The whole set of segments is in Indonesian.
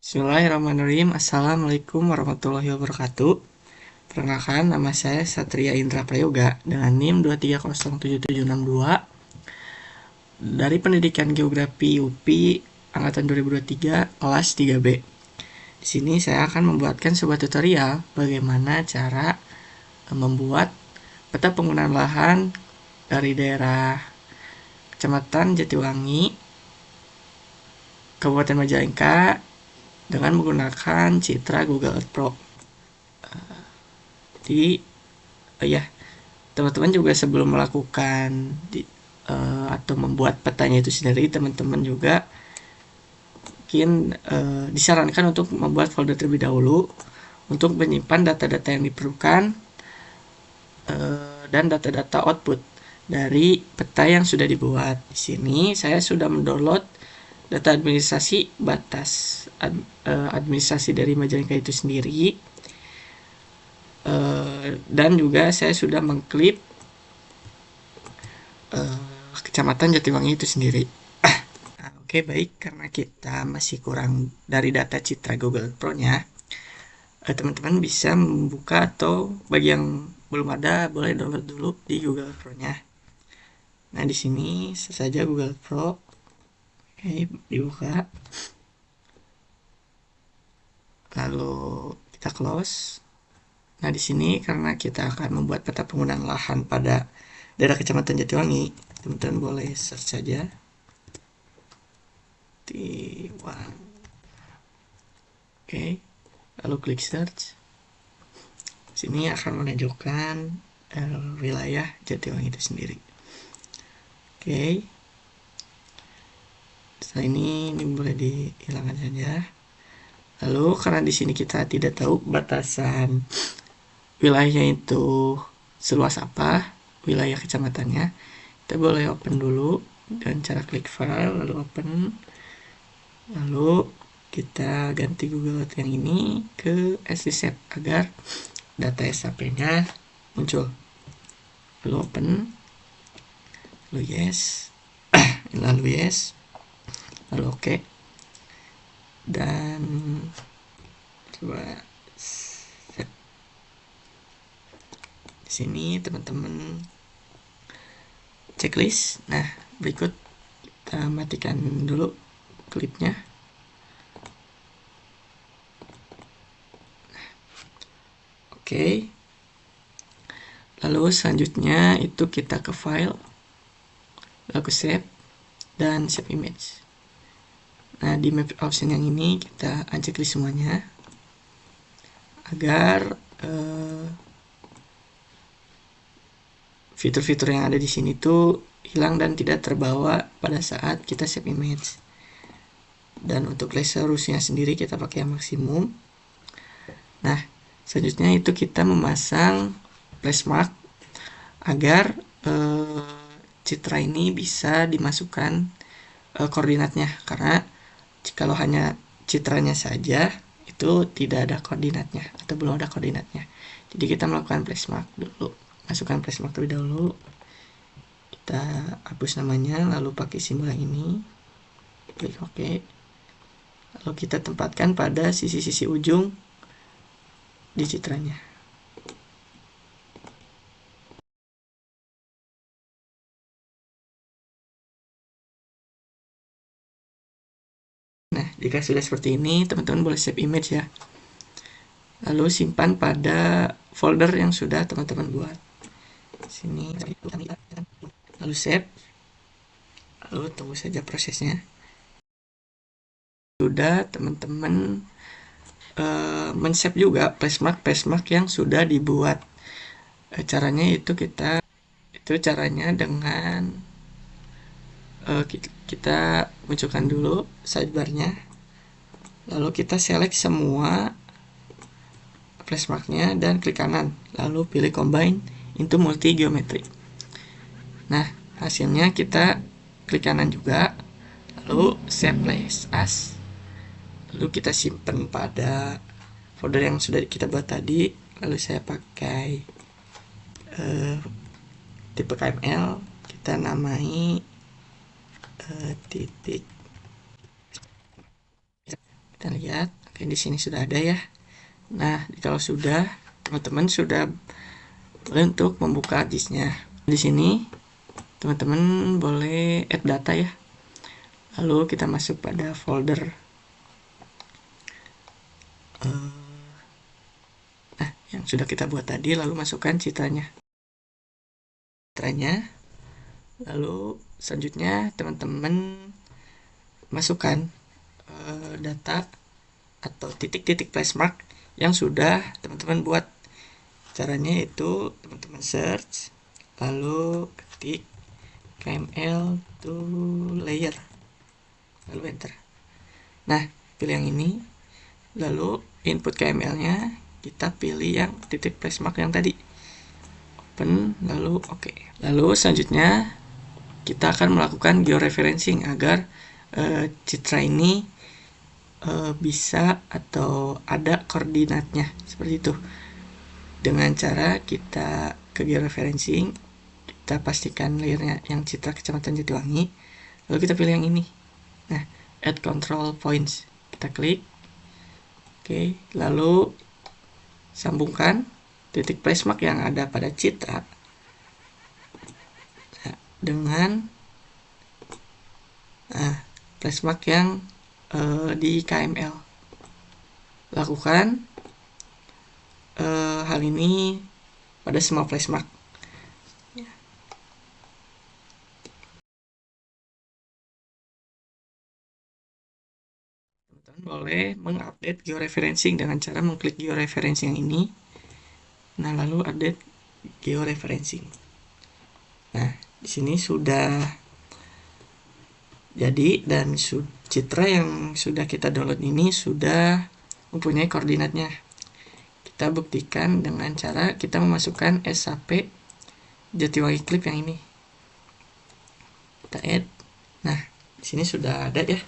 Bismillahirrahmanirrahim. Assalamualaikum warahmatullahi wabarakatuh. Perkenalkan, nama saya Satria Indra Prayoga dengan NIM 2307762 dari Pendidikan Geografi UPI angkatan 2023 kelas 3B. Di sini saya akan membuatkan sebuah tutorial bagaimana cara membuat peta penggunaan lahan dari daerah Kecamatan Jatiwangi, Kabupaten Majalengka dengan menggunakan citra Google Earth Pro. Jadi ya, teman-teman juga sebelum melakukan atau membuat petanya itu sendiri, teman-teman juga mungkin disarankan untuk membuat folder terlebih dahulu untuk menyimpan data-data yang diperlukan dan data-data output dari peta yang sudah dibuat. Di sini saya sudah mendownload data administrasi batas administrasi dari Majalengka itu sendiri, dan juga saya sudah mengklip Kecamatan Jatiwangi itu sendiri. Nah, oke, baik, karena kita masih kurang dari data citra Google Pro-nya, teman-teman bisa membuka, atau bagi yang belum ada boleh download dulu di Google Pro-nya. Nah, di sini saja Google Pro. Oke, dibuka. Lalu kita close. Nah, di sini karena kita akan membuat peta penggunaan lahan pada daerah Kecamatan Jatiwangi, teman-teman boleh search saja Jatiwangi. Oke, lalu klik search. Sini akan menunjukkan wilayah Jatiwangi itu sendiri. Oke. Setelah ini boleh dihilangkan saja. Lalu karena di sini kita tidak tahu batasan wilayahnya itu seluas apa, wilayah kecamatannya, kita boleh open dulu dengan cara klik file lalu open. Lalu kita ganti Google Earth yang ini ke SD Shape agar data SAP-nya muncul. Lalu open, lalu yes, lalu yes, lalu oke, dan coba set. Di sini teman-teman checklist. Nah, berikut kita matikan dulu klipnya. Oke. Lalu selanjutnya itu kita ke file, lalu save, dan save image. Nah, di map option yang ini kita unchecklist semuanya agar fitur-fitur yang ada di sini tuh hilang dan tidak terbawa pada saat kita save image. Dan untuk resolusinya sendiri kita pakai yang maksimum. Nah, selanjutnya itu kita memasang flashmark agar citra ini bisa dimasukkan koordinatnya, karena jikalau hanya citranya saja itu tidak ada koordinatnya atau belum ada koordinatnya. Jadi kita melakukan flashmark dulu, masukkan flashmark terlebih dahulu, kita hapus namanya lalu pakai simbol yang ini, klik OK, lalu kita tempatkan pada sisi-sisi ujung di citranya. Nah, jika sudah seperti ini, teman-teman boleh save image ya. Lalu simpan pada folder yang sudah teman-teman buat. Sini, lalu save. Lalu tunggu saja prosesnya. Sudah teman-teman men-save juga flashmark yang sudah dibuat. Caranya caranya dengan kita munculkan dulu sidebarnya, lalu kita select semua flashmarknya dan klik kanan, lalu pilih combine into multi geometry. Nah, hasilnya kita klik kanan juga, lalu save place as, lalu kita simpan pada folder yang sudah kita buat tadi. Lalu saya pakai tipe KML, kita namai titik. Kita lihat, oke di sini sudah ada ya. Nah, kalau sudah, teman-teman sudah boleh untuk membuka disknya. Di sini, teman-teman boleh add data ya. Lalu kita masuk pada folder. Nah, yang sudah kita buat tadi, lalu masukkan citranya. Lalu selanjutnya teman-teman masukkan data atau titik-titik placemark yang sudah teman-teman buat. Caranya itu teman-teman search, lalu ketik KML to layer, lalu enter. Nah, pilih yang ini, lalu input KML-nya kita pilih yang titik placemark yang tadi. Open, lalu oke. Lalu selanjutnya kita akan melakukan georeferencing agar citra ini bisa atau ada koordinatnya seperti itu. Dengan cara kita ke georeferencing, kita pastikan layernya yang citra Kecamatan Jatiwangi, lalu kita pilih yang ini. Nah, add control points, kita klik. Oke, lalu sambungkan titik placemark yang ada pada citra dengan placemark yang di KML. Lakukan hal ini pada semua placemark. Teman-teman boleh mengupdate georeferencing dengan cara mengklik georeferencing yang ini. Nah, lalu update georeferencing. Nah, di sini sudah jadi dan citra yang sudah kita download ini sudah mempunyai koordinatnya. Kita buktikan dengan cara kita memasukkan SAP Jatiwangi Clip yang ini. Kita add. Nah, di sini sudah ada ya.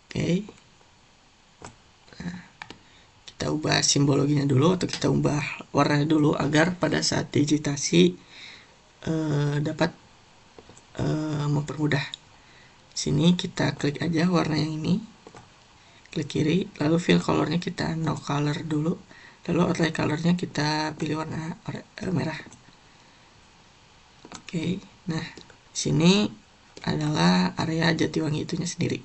Oke. Nah, kita ubah simbologinya dulu atau kita ubah warnanya dulu agar pada saat digitasi dapat mempermudah. Sini kita klik aja warna yang ini, klik kiri, lalu fill colornya kita no color dulu, lalu outline colornya kita pilih warna merah. Oke, nah sini adalah area Jatiwangi itunya sendiri.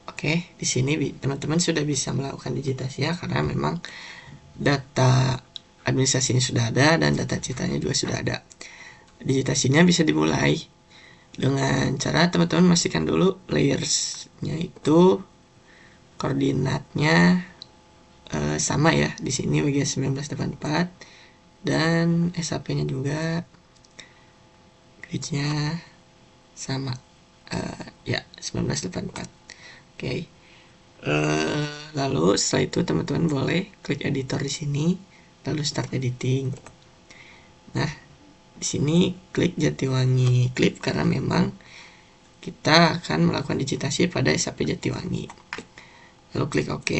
Oke, di sini teman-teman sudah bisa melakukan digitasi ya, karena memang data administrasi ini sudah ada dan data citranya juga sudah ada. Digitasinya bisa dimulai dengan cara teman-teman memastikan dulu layersnya itu koordinatnya sama ya. Di sini WGS 1984 dan SAP-nya juga grid-nya sama ya 1984. Oke. Lalu setelah itu teman-teman boleh klik editor di sini, lalu start editing. Nah, di sini klik Jatiwangi Clip karena memang kita akan melakukan digitasi pada SAP Jatiwangi. Lalu klik OK.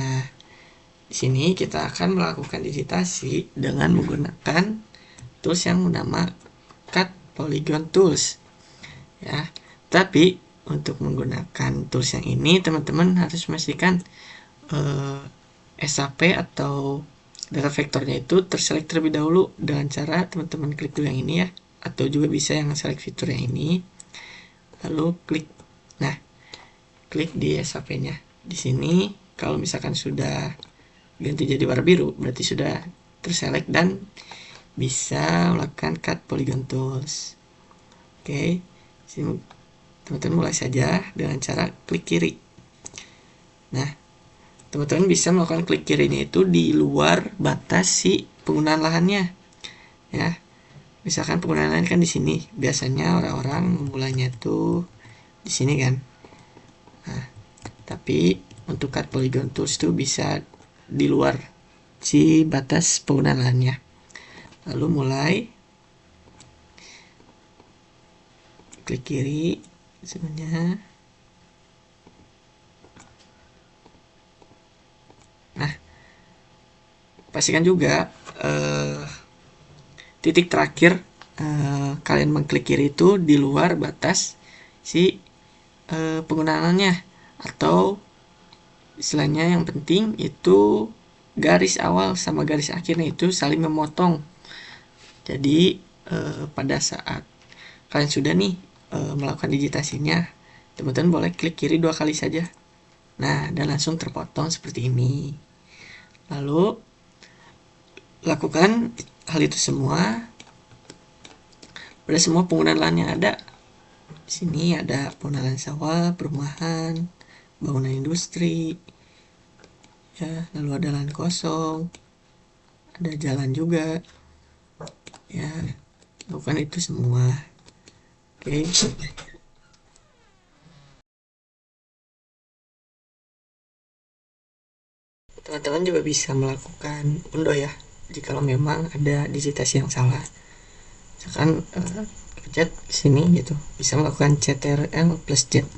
Nah, di sini kita akan melakukan digitasi dengan menggunakan tools yang bernama Cut Polygon Tools. Ya, tapi untuk menggunakan tools yang ini teman-teman harus memastikan SAP atau data vektornya itu terselect terlebih dahulu dengan cara teman-teman klik dulu yang ini ya, atau juga bisa yang select fitur yang ini, lalu klik. Nah, klik di SAP-nya. Di sini kalau misalkan sudah ganti jadi warna biru, berarti sudah terselect dan bisa melakukan cut polygon tools. Oke, sini teman-teman mulai saja dengan cara klik kiri. Nah, teman-teman bisa melakukan klik kirinya itu di luar batas si penggunaan lahannya. Ya, misalkan penggunaan lahan kan di sini. Biasanya orang-orang memulainya itu di sini kan. Nah, tapi untuk cut polygon tools itu bisa di luar si batas penggunaan lahannya. Lalu mulai klik kiri sebenarnya. Nah, pastikan juga titik terakhir kalian mengklik kiri itu di luar batas si penggunaannya, atau istilahnya yang penting itu garis awal sama garis akhirnya itu saling memotong. Jadi pada saat kalian sudah nih melakukan digitasinya, teman-teman boleh klik kiri 2 kali saja. Nah, dan langsung terpotong seperti ini. Lalu lakukan hal itu semua pada semua penggunaan lahan yang ada. Di sini ada penggunaan sawah, perumahan, bangunan industri, ya, lalu ada lahan kosong, ada jalan juga, ya, lakukan itu semua. Oke. Teman-teman juga bisa melakukan undo ya, jika memang ada digitasi yang salah. Misalkan pencet sini gitu, bisa melakukan CTRL plus Z.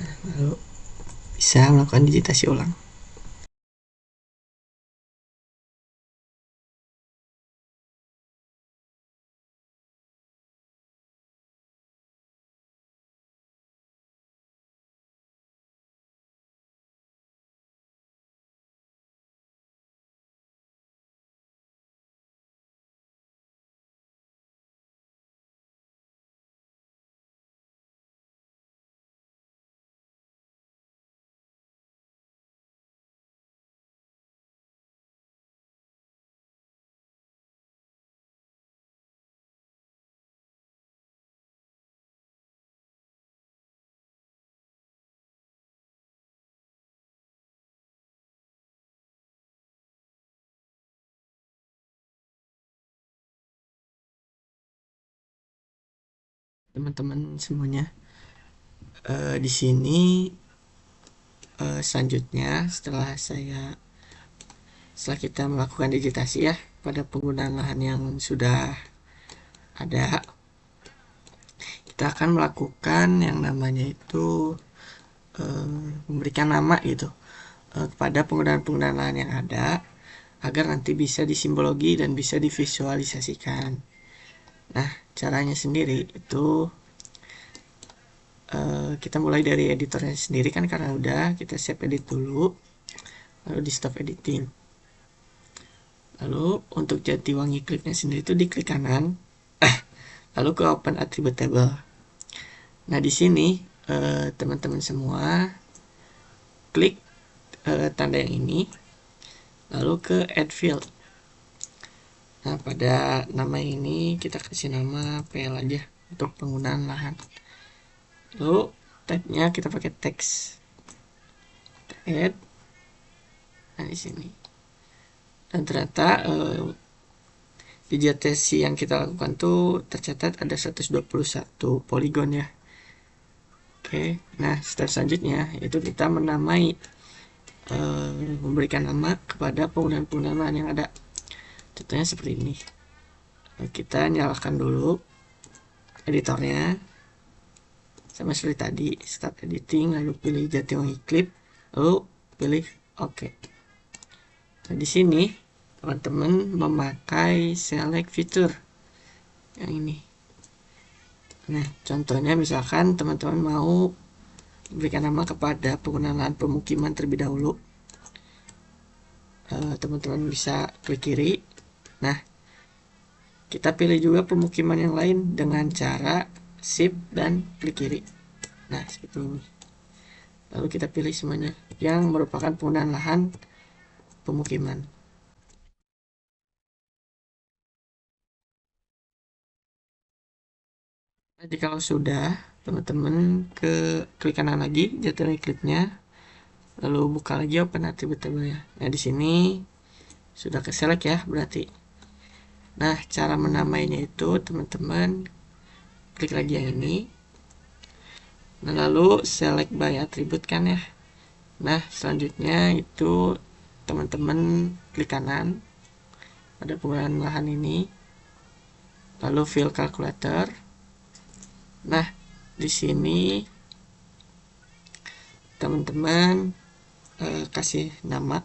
Nah, lalu bisa melakukan digitasi ulang. Teman-teman semuanya, di sini selanjutnya setelah kita melakukan digitasi ya pada penggunaan lahan yang sudah ada, kita akan melakukan yang namanya itu memberikan nama gitu kepada penggunaan-penggunaan lahan yang ada, agar nanti bisa disimbologi dan bisa divisualisasikan. Nah, caranya sendiri itu kita mulai dari editornya sendiri kan, karena udah kita save edit dulu, lalu di stop editing. Lalu untuk Jatiwangi kliknya sendiri itu di klik kanan, lalu ke open attribute table. Nah, di sini teman-teman semua klik tanda yang ini, lalu ke add field. Nah, pada nama ini kita kasih nama PL aja untuk penggunaan lahan. Lalu tag-nya kita pakai teks, add. Nah, di sini. Dan ternyata digitasi yang kita lakukan tuh tercatat ada 121 poligon ya. Oke, nah step selanjutnya itu kita menamai, memberikan nama kepada penggunaan-penggunaan lahan yang ada. Contohnya seperti ini. Kita nyalakan dulu editornya, sama seperti tadi, start editing, lalu pilih Jatiwangi Clip, lalu pilih OK. Nah, di sini teman-teman memakai select feature yang ini. Nah, contohnya misalkan teman-teman mau berikan nama kepada penggunaan lahan pemukiman terlebih dahulu, teman-teman bisa klik kiri. Nah, kita pilih juga pemukiman yang lain dengan cara shift dan klik kiri. Nah, seperti ini. Lalu kita pilih semuanya yang merupakan penggunaan lahan pemukiman. Jadi kalau sudah, teman-teman klik kanan lagi Jatiwangi Clipnya, lalu buka lagi open attribute table-nya. Nah, di sini sudah ke select ya berarti. Nah, cara menamainya itu teman-teman klik lagi yang ini. Nah, lalu select by attribute kan ya. Nah, selanjutnya itu teman-teman klik kanan pada penggunaan lahan ini, lalu fill calculator. Nah, di sini teman-teman kasih nama,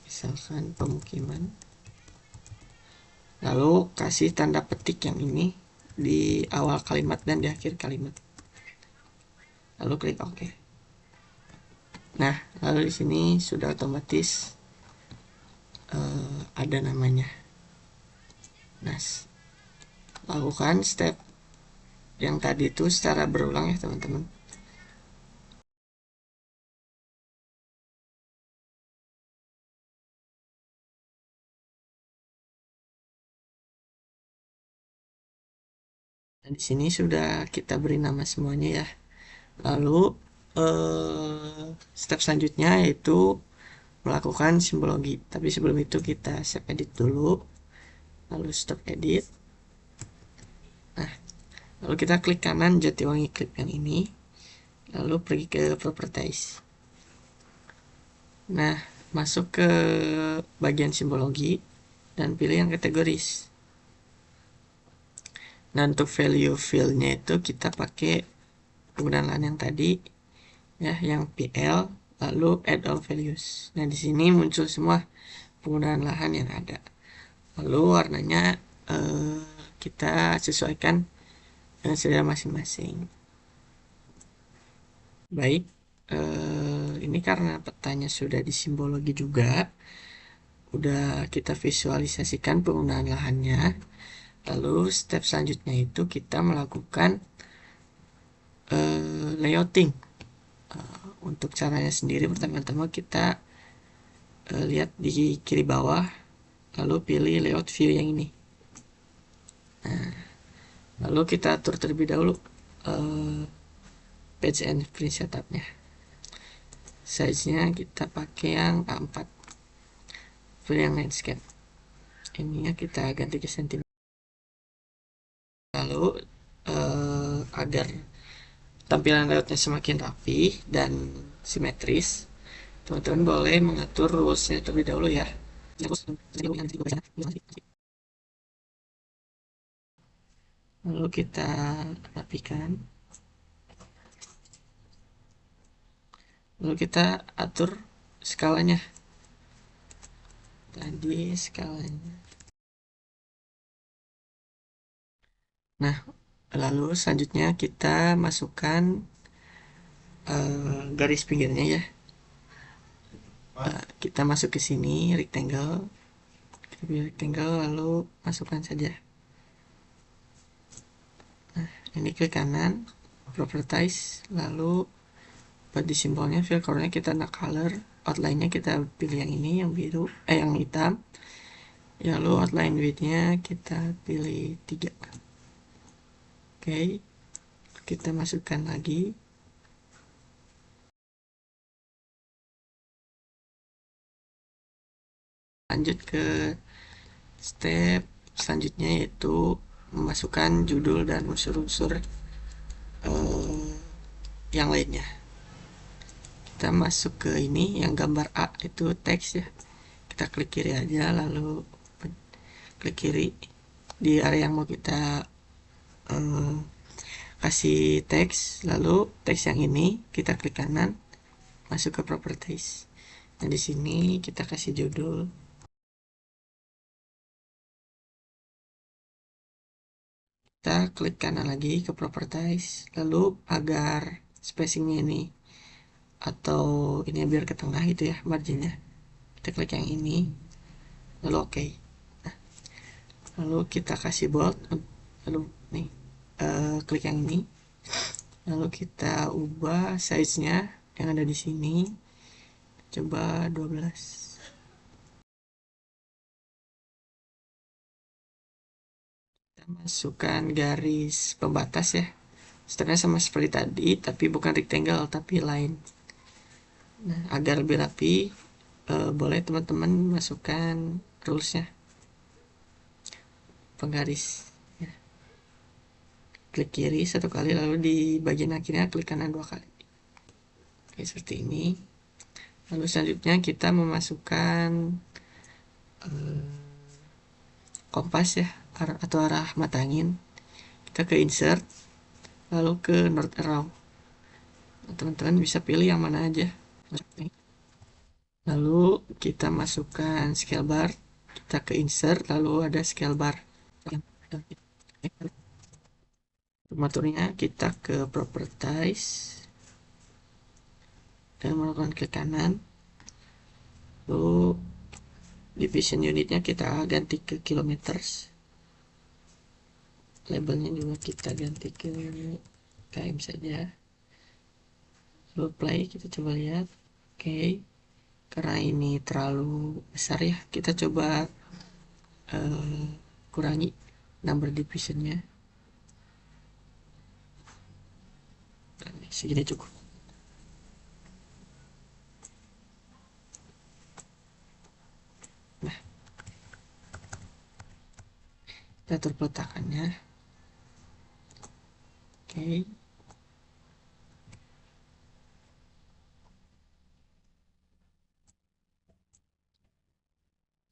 misalkan pemukiman, lalu kasih tanda petik yang ini, di awal kalimat dan di akhir kalimat. Lalu klik OK. Nah, lalu di sini sudah otomatis ada namanya. Nah, lakukan step yang tadi itu secara berulang ya teman-teman. Dan di sini sudah kita beri nama semuanya ya. Lalu step selanjutnya yaitu melakukan simbologi. Tapi sebelum itu kita save edit dulu. Lalu stop edit. Nah, lalu kita klik kanan Jatiwangi Clip yang ini. Lalu pergi ke properties. Nah, masuk ke bagian simbologi dan pilih yang kategoris. Nah, untuk value field-nya itu kita pakai penggunaan lahan yang tadi ya, yang PL lalu add all values. Nah, di sini muncul semua penggunaan lahan yang ada. Lalu warnanya kita sesuaikan dengan selera masing-masing. Baik, ini karena petanya sudah di simbologi juga, udah kita visualisasikan penggunaan lahannya. Lalu step selanjutnya itu kita melakukan layouting. Untuk caranya sendiri pertama-tama kita lihat di kiri bawah, lalu pilih layout view yang ini. Nah, lalu kita atur terlebih dahulu page and print setupnya. Size-nya kita pakai yang A4, pilih yang landscape. Ininya kita ganti ke cm. Lalu agar tampilan layoutnya semakin rapi dan simetris, teman-teman boleh mengatur rules-nya terlebih dahulu ya. Lalu kita rapikan. Lalu kita atur skalanya. Tadi skalanya. Nah, lalu selanjutnya kita masukkan garis pinggirnya ya. Kita masuk ke sini rectangle. Kita pilih rectangle lalu masukkan saja. Nah, ini ke kanan, properties, lalu buat di simbolnya fill colornya kita nak color, outline-nya kita pilih yang ini, yang biru, yang hitam. Lalu outline width-nya kita pilih 3. Oke, kita masukkan lagi. Lanjut ke step selanjutnya yaitu memasukkan judul dan unsur-unsur yang lainnya. Kita masuk ke ini yang gambar A itu teks ya. Kita klik kiri aja lalu klik kiri di area yang mau kita kasih teks, lalu teks yang ini kita klik kanan masuk ke properties. Nah, di sini kita kasih judul. Kita klik kanan lagi ke properties, lalu agar spacingnya ini atau ini biar ke tengah gitu ya marginnya, kita klik yang ini lalu oke. Nah, lalu kita kasih bold, lalu nih klik yang ini, lalu kita ubah size-nya yang ada di sini, coba 12. Kita masukkan garis pembatas ya, sebenarnya sama seperti tadi tapi bukan rectangle tapi line. Nah, agar lebih rapi boleh teman-teman masukkan rulesnya penggaris ya. Klik kiri 1 kali lalu di bagian akhirnya klik kanan 2 kali. Oke, seperti ini. Lalu selanjutnya kita memasukkan kompas ya atau arah mata angin. Kita ke insert lalu ke north arrow. Nah, teman-teman bisa pilih yang mana aja. Lalu kita masukkan scale bar, kita ke insert lalu ada scale bar. mengaturnya kita ke properties dan melakukan ke kanan, lalu division unitnya kita ganti ke kilometers, labelnya juga kita ganti ke km saja, lalu play, kita coba lihat. Oke, karena ini terlalu besar ya, kita coba kurangi number divisionnya. Segini cukup. Nah, kita atur peletakannya. Oke,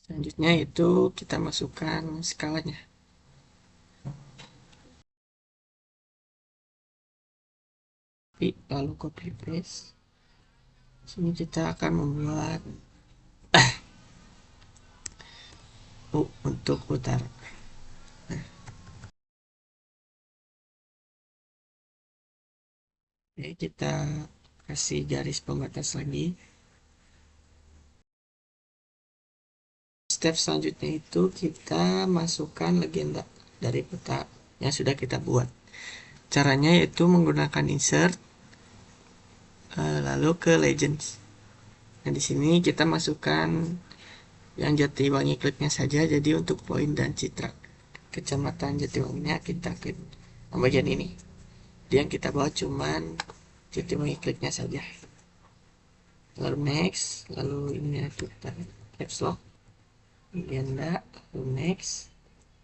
selanjutnya itu kita masukkan skalanya. Lalu copy paste. Sini kita akan membuat untuk utara. Oke, kita kasih garis pembatas lagi. Step selanjutnya itu kita masukkan legenda dari peta yang sudah kita buat. Caranya yaitu menggunakan insert, lalu ke legends. Nah, di sini kita masukkan yang Jatiwangi kliknya saja. Jadi untuk poin dan citra kecamatan Jatiwanginya kita klik bagian ini. Jadi yang kita bawa cuman Jatiwangi kliknya saja. Lalu next, lalu ini kita caps lock, legenda, lalu next,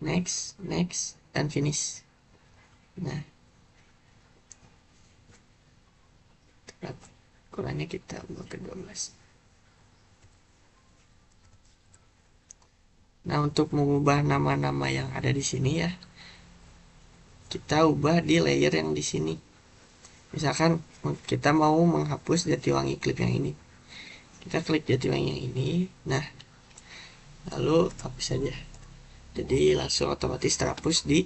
next, dan finish. Nah, ukurannya kita buat ke 12. Nah, untuk mengubah nama-nama yang ada di sini ya, kita ubah di layer yang di sini. Misalkan kita mau menghapus Jatiwangi klip yang ini, kita klik Jatiwangi yang ini. Nah, lalu hapus saja. Jadi langsung otomatis terhapus di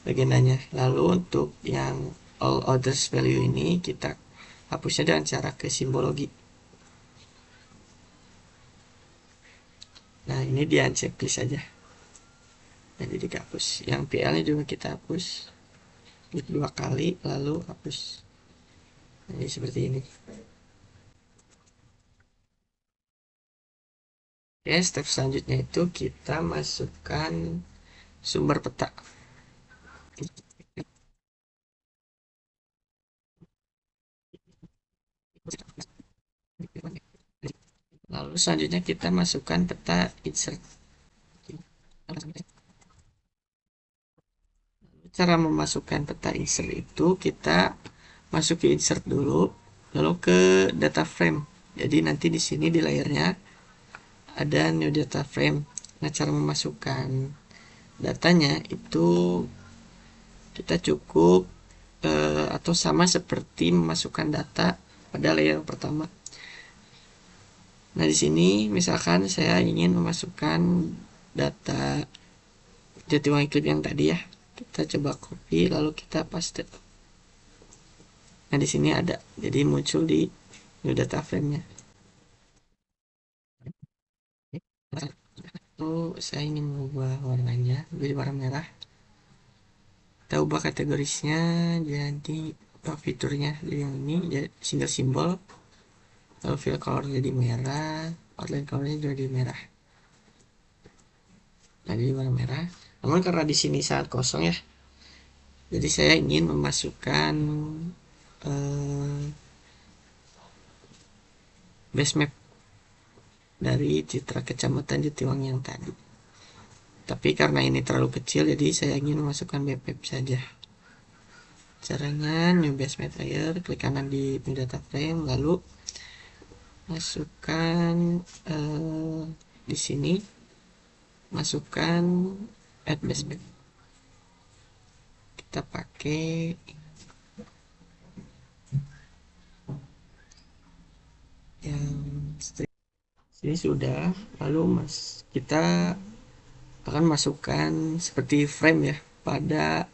legendanya. Lalu untuk yang all others value ini kita hapusnya dengan cara ke simbologi. Nah, ini di unchecklist saja. Jadi dihapus. Yang PL nya juga kita hapus. Klik 2 kali lalu hapus. Jadi seperti ini. Oke, step selanjutnya itu kita masukkan sumber peta. Lalu selanjutnya kita masukkan peta insert. Cara memasukkan peta insert itu kita masuk ke insert dulu, lalu ke data frame. Jadi nanti di sini di layernya ada new data frame. Nah, cara memasukkan datanya itu kita cukup atau sama seperti memasukkan data pada layer pertama. Nah, di sini misalkan saya ingin memasukkan data Jatiwangi Clip yang tadi ya. Kita coba copy lalu kita paste. Nah, di sini ada. Jadi muncul di new data frame-nya. Lalu saya ingin mengubah warnanya jadi warna merah. Kita ubah kategorisnya jadi fiturnya jadi yang ini jadi single simbol. Lalu fill color jadi merah, outline colornya juga jadi merah. Nah, jadi warna merah. Namun karena di sini sangat kosong ya, jadi saya ingin memasukkan base map dari citra kecamatan Jatiwangi yang tadi. Tapi karena ini terlalu kecil, jadi saya ingin memasukkan map saja. Caranya new base map layer, klik kanan di new data frame, lalu masukkan di sini masukkan add base map. Kita pakai yang sini sudah. Lalu kita akan masukkan seperti frame ya pada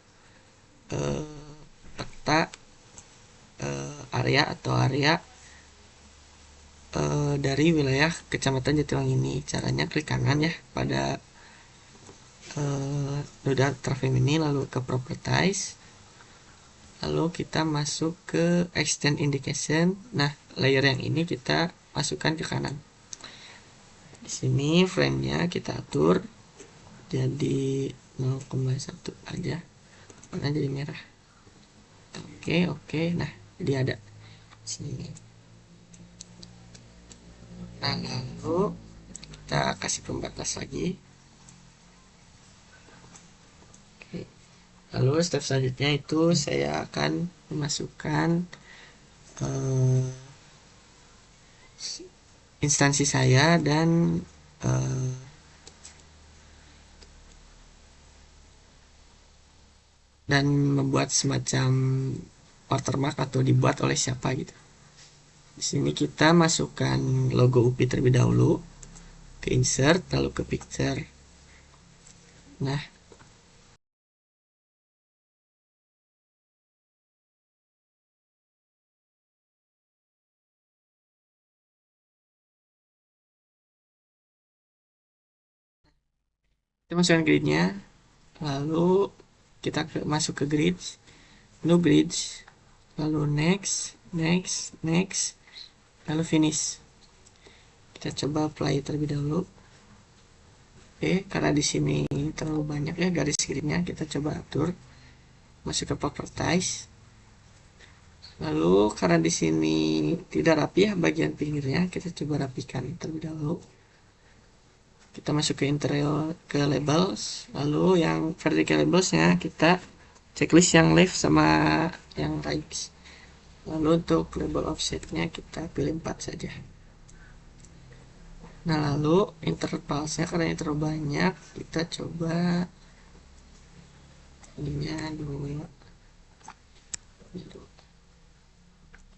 kota area atau area dari wilayah Kecamatan Jatiwangi ini. Caranya klik kanan ya pada noda Trafim ini, lalu ke Properties, lalu kita masuk ke Extend Indication. Nah, layer yang ini kita masukkan ke kanan. Di sini frame-nya kita atur jadi 0,1 aja, warna jadi merah. Oke. Nah, jadi ada sini. Nah, lalu kita kasih pembatas lagi. Lalu step selanjutnya itu saya akan memasukkan instansi saya dan membuat semacam watermark atau dibuat oleh siapa gitu. Di sini kita masukkan logo UPI terlebih dahulu, ke insert, lalu ke picture. Nah, kita masukkan gridnya, lalu kita masuk ke grid, new bridge, lalu next, lalu finish. Kita coba apply terlebih dahulu. Karena di sini terlalu banyak ya garis gridnya, kita coba atur, masuk ke properties. Lalu karena di sini tidak rapi ya bagian pinggirnya, kita coba rapikan terlebih dahulu. Kita masuk ke interior, ke labels, lalu yang vertical labelsnya kita checklist yang left sama yang right. Lalu untuk label offsetnya kita pilih 4 saja. Nah, lalu intervalnya karena ini terlalu banyak, kita coba ininya 2.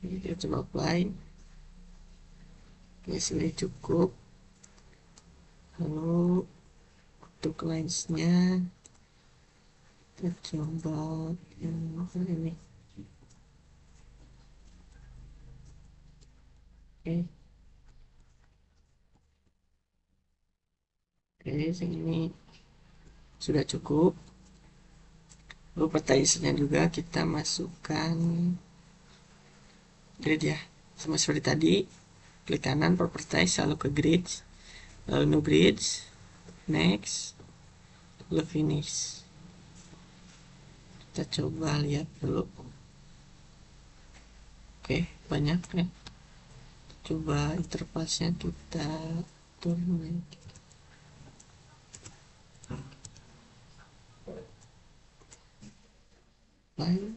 Kita coba apply. Sini cukup. Lalu untuk lensnya kita coba yang ini. Sini sudah cukup. Lalu partitionnya juga kita masukkan grid ya, sama seperti tadi. Klik kanan properties, lalu ke grid, lalu new grid, next, lalu finish. Kita coba lihat dulu. Banyak ya. Coba intervalnya kita turun. Lain.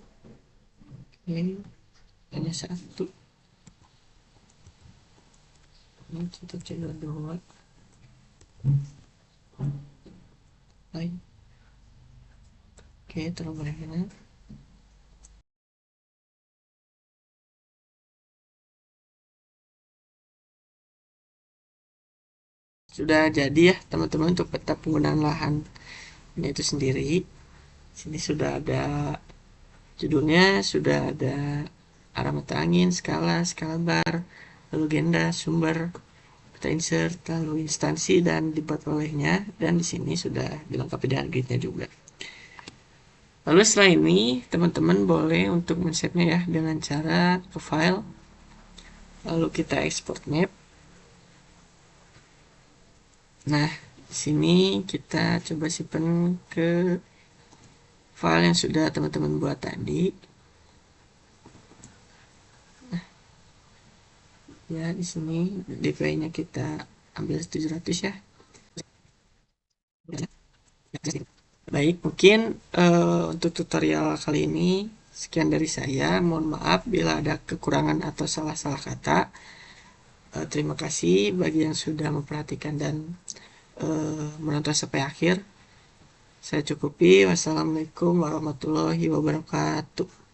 Hanya 1. Ini kita coba 2. Lain. Terlalu banyak. Sudah jadi ya teman-teman untuk peta penggunaan lahan ini itu sendiri. Sini sudah ada judulnya, sudah ada arah mata angin, skala bar, lalu agenda, sumber, kita insert, lalu instansi dan dibuat olehnya, dan di sini sudah dilengkapi dengan gridnya juga. Lalu setelah ini teman-teman boleh untuk men-save-nya ya dengan cara ke file, lalu kita export map. Nah, di sini kita coba simpan ke file yang sudah teman-teman buat tadi. Nah, ya di sini DPI-nya kita ambil 700 ya. Baik, mungkin untuk tutorial kali ini sekian dari saya. Mohon maaf bila ada kekurangan atau salah-salah kata. Terima kasih bagi yang sudah memperhatikan dan menonton sampai akhir. Saya cukupi. Wassalamualaikum warahmatullahi wabarakatuh.